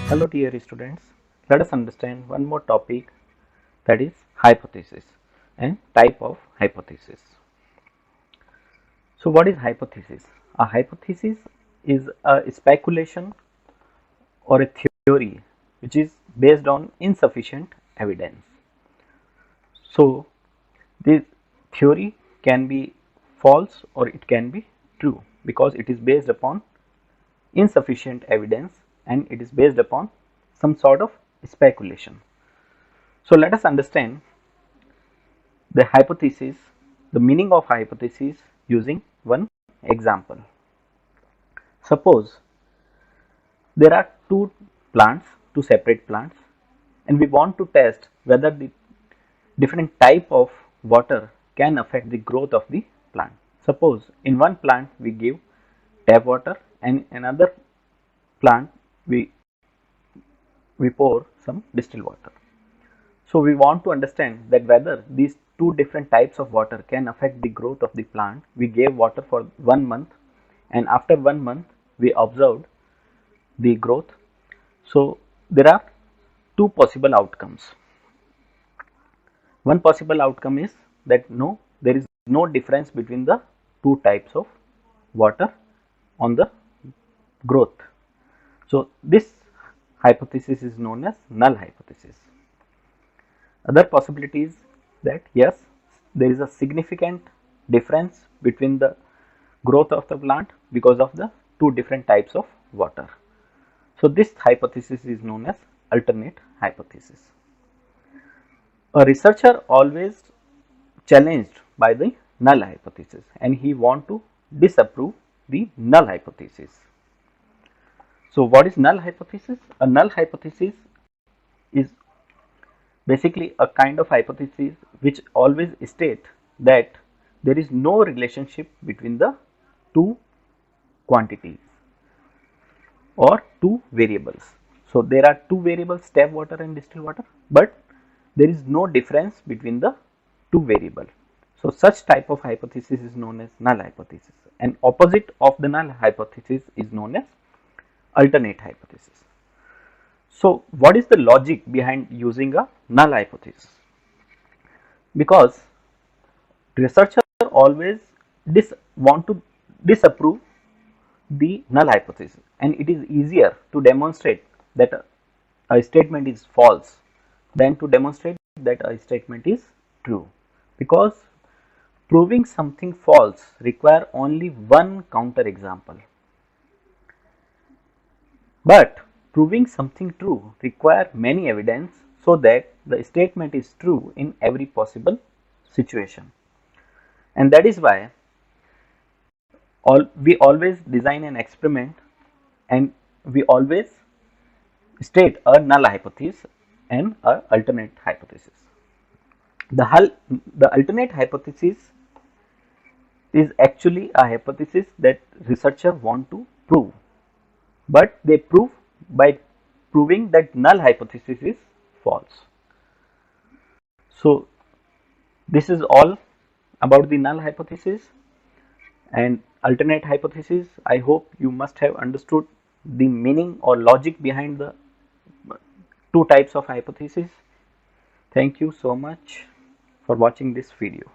Hello dear students, let us understand one more topic, that is hypothesis and type of hypothesis. So what is hypothesis? A hypothesis is a speculation or a theory which is based on insufficient evidence. So this theory can be false or it can be true because it is based upon insufficient evidence and it is based upon some sort of speculation. So let us understand the hypothesis, the meaning of hypothesis using one example. Suppose there are two separate plants, and we want to test whether the different type of water can affect the growth of the plant. Suppose in one plant we give tap water and in another plant we pour some distilled water. So we want to understand that whether these two different types of water can affect the growth of the plant. We gave water for 1 month and after 1 month we observed the growth. So there are two possible outcomes. One possible outcome is that no, there is no difference between the two types of water on the growth. So this hypothesis is known as null hypothesis. Other possibility is that yes, there is a significant difference between the growth of the plant because of the two different types of water. So this hypothesis is known as alternate hypothesis. A researcher always challenged by the null hypothesis and he want to disapprove the null hypothesis. So what is null hypothesis? A null hypothesis is basically a kind of hypothesis which always state that there is no relationship between the two quantities or two variables. So there are two variables, tap water and distilled water, but there is no difference between the two variables. So such type of hypothesis is known as null hypothesis, and opposite of the null hypothesis is known as alternate hypothesis. So what is the logic behind using a null hypothesis? Because researchers always want to disapprove the null hypothesis, and it is easier to demonstrate that a statement is false than to demonstrate that a statement is true, because proving something false require only one counter example, but proving something true require many evidence so that the statement is true in every possible situation. And that is why we always design an experiment and we always state a null hypothesis and a alternate hypothesis. The alternate hypothesis is actually a hypothesis that researchers want to prove, but they prove by proving that null hypothesis is false. So this is all about the null hypothesis and alternate hypothesis. I hope you must have understood the meaning or logic behind the two types of hypothesis. Thank you so much for watching this video.